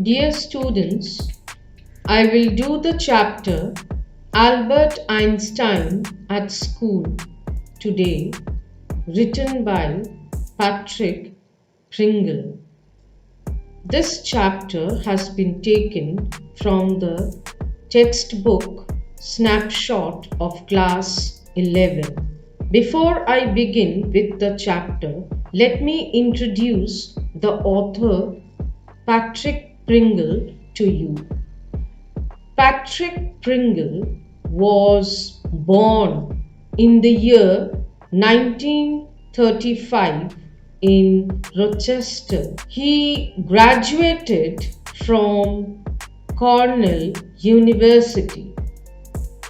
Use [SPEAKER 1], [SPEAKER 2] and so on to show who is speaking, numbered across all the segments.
[SPEAKER 1] Dear students, I will do the chapter Albert Einstein at School today, written by Patrick Pringle. This chapter has been taken from the textbook Snapshot of Class 11. Before I begin with the chapter, let me introduce the author Patrick Pringle to you. Patrick Pringle was born in the year 1935 in Rochester. He graduated from Cornell University,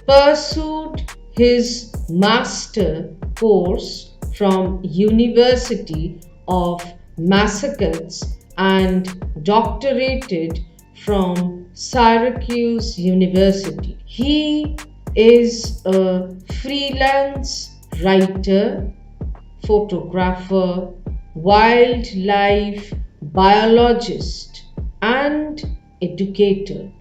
[SPEAKER 1] pursued his master course from University of Massachusetts and doctorated from Syracuse University. He is a freelance writer, photographer, wildlife biologist, and educator.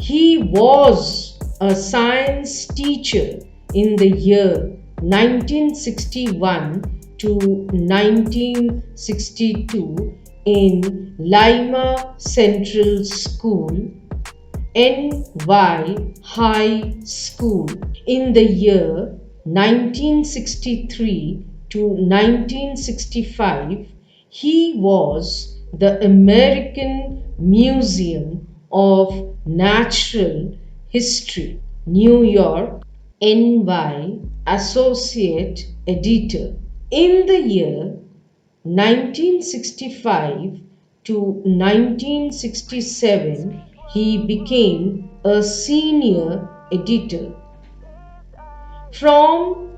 [SPEAKER 1] He was a science teacher in the year 1961 to 1962 in Lima Central School, NY High School. In the year 1963 to 1965, he was the American Museum of Natural History, New York, NY Associate Editor. In the year 1965 to 1967, he became a senior editor. From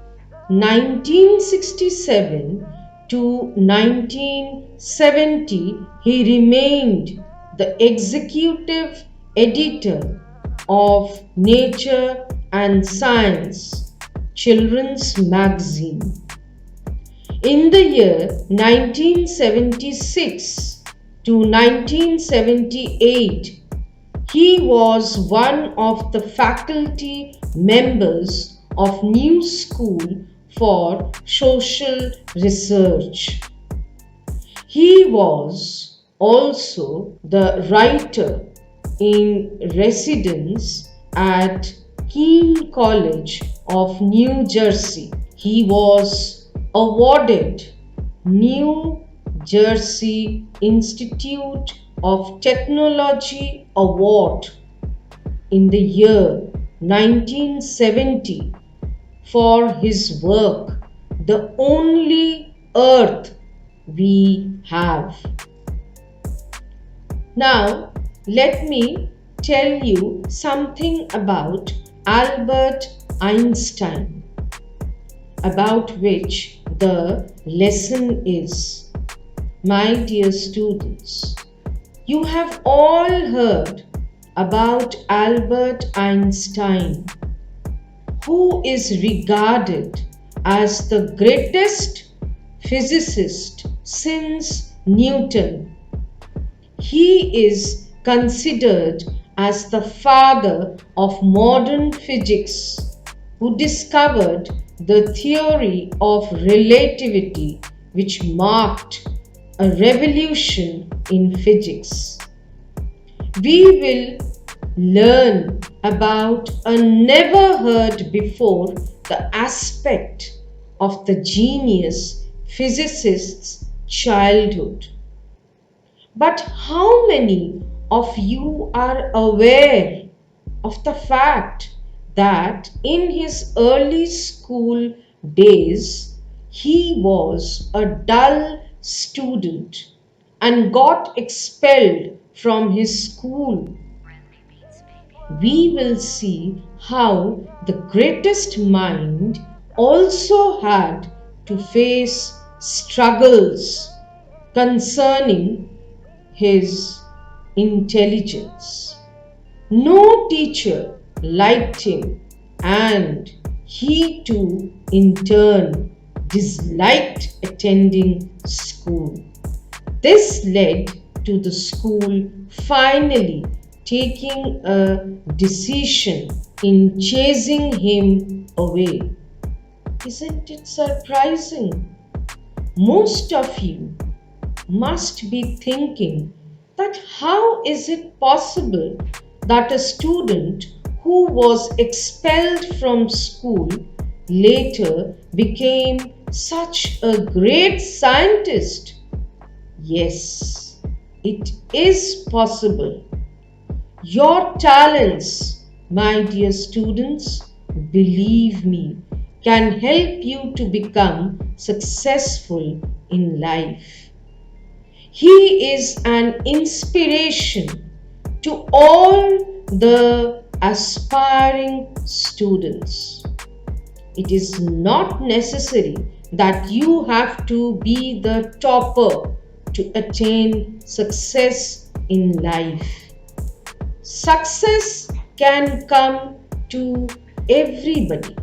[SPEAKER 1] 1967 to 1970, he remained the executive editor of Nature and Science children's magazine. In the year 1976 to 1978, he was one of the faculty members of New School for Social Research. He was also the writer in residence at Keene College of New Jersey. He was awarded New Jersey Institute of Technology Award in the year 1970 for his work, The Only Earth We Have. Now, let me tell you something about Albert Einstein, about which the lesson is. My dear students, you have all heard about Albert Einstein, who is regarded as the greatest physicist since Newton. He is considered as the father of modern physics, who discovered the theory of relativity, which marked a revolution in physics. We will learn about a never heard before the aspect of the genius physicist's childhood. But how many of you are aware of the fact that in his early school days he was a dull student and got expelled from his school? We will see how the greatest mind also had to face struggles concerning his intelligence. No teacher liked him, and he too in turn disliked attending school. This led to the school finally taking a decision in chasing him away. Isn't it surprising? Most of you must be thinking that how is it possible that a student who was expelled from school later became such a great scientist? Yes, it is possible. Your talents, my dear students, believe me, can help you to become successful in life. He is an inspiration to all the aspiring students. It is not necessary that you have to be the topper to attain success in life. Success can come to everybody.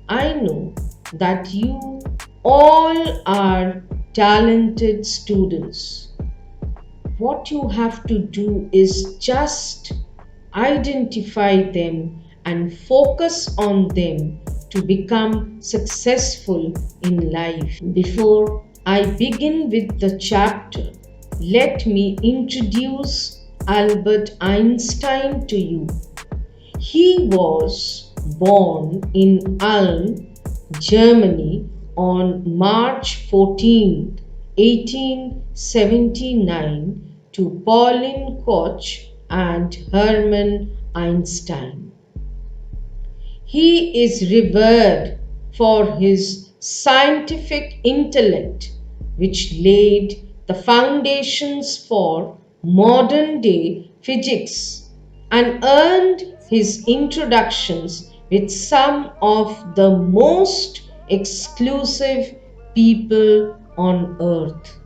[SPEAKER 1] I know that you all are talented students. What you have to do is just identify them and focus on them to become successful in life. Before I begin with the chapter, let me introduce Albert Einstein to you. He was born in Ulm, Germany on March 14, 1879 to Pauline Koch and Hermann Einstein. He is revered for his scientific intellect, which laid the foundations for modern day physics and earned his introductions with some of the most exclusive people on earth.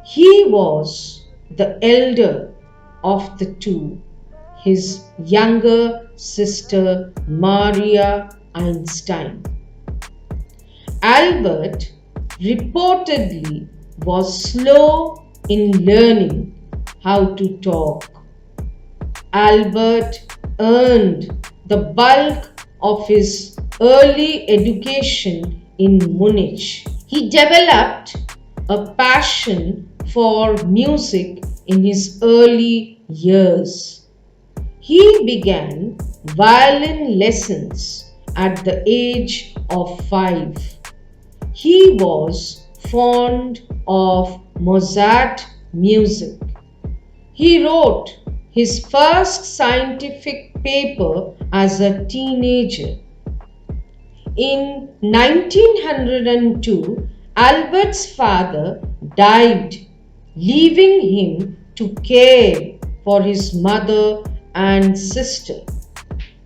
[SPEAKER 1] He was the elder of the two, his younger sister Maria Einstein. Albert reportedly was slow in learning how to talk. Albert earned the bulk of his early education in Munich. He developed a passion for music in his early years. He began violin lessons at the age of 5. He was fond of Mozart music. He wrote his first scientific paper as a teenager. In 1902, Albert's father died, leaving him to care for his mother and sister,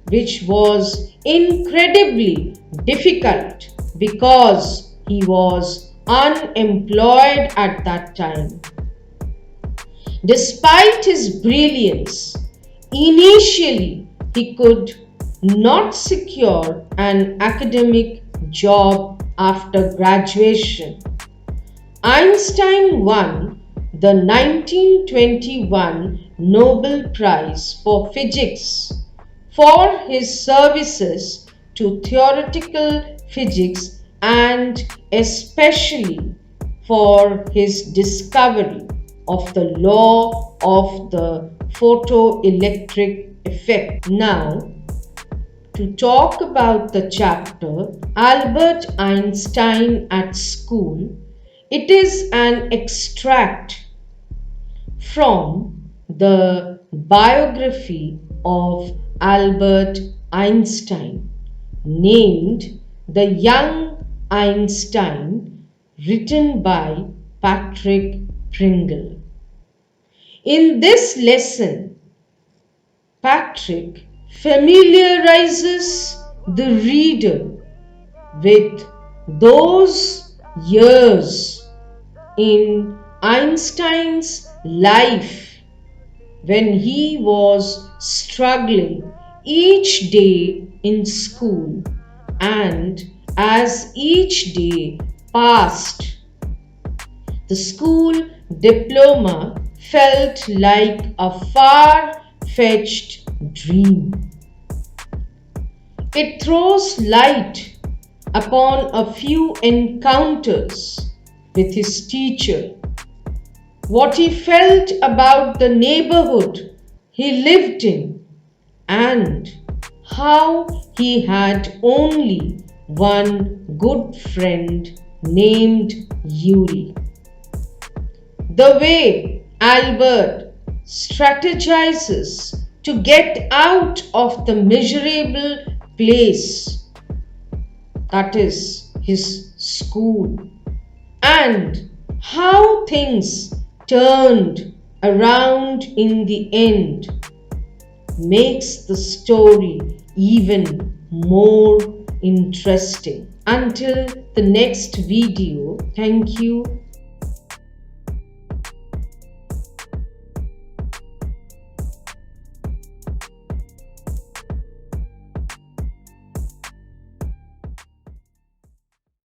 [SPEAKER 1] which was incredibly difficult because he was unemployed at that time. Despite his brilliance, initially he could not secure an academic job after graduation. Einstein won the 1921 Nobel Prize for Physics for his services to theoretical physics and especially for his discovery of the law of the photoelectric effect. Now, to talk about the chapter Albert Einstein at School, it is an extract from the biography of Albert Einstein, named The Young Einstein, written by Patrick Pringle. In this lesson, Patrick familiarizes the reader with those years in Einstein's life when he was struggling each day in school, and as each day passed, the school diploma felt like a far-fetched dream. It throws light upon a few encounters with his teacher, what he felt about the neighborhood he lived in, and how he had only one good friend named Yuri. The way Albert strategizes to get out of the miserable place that is his school, and how things turned around in the end makes the story even more interesting. Until the next video, thank you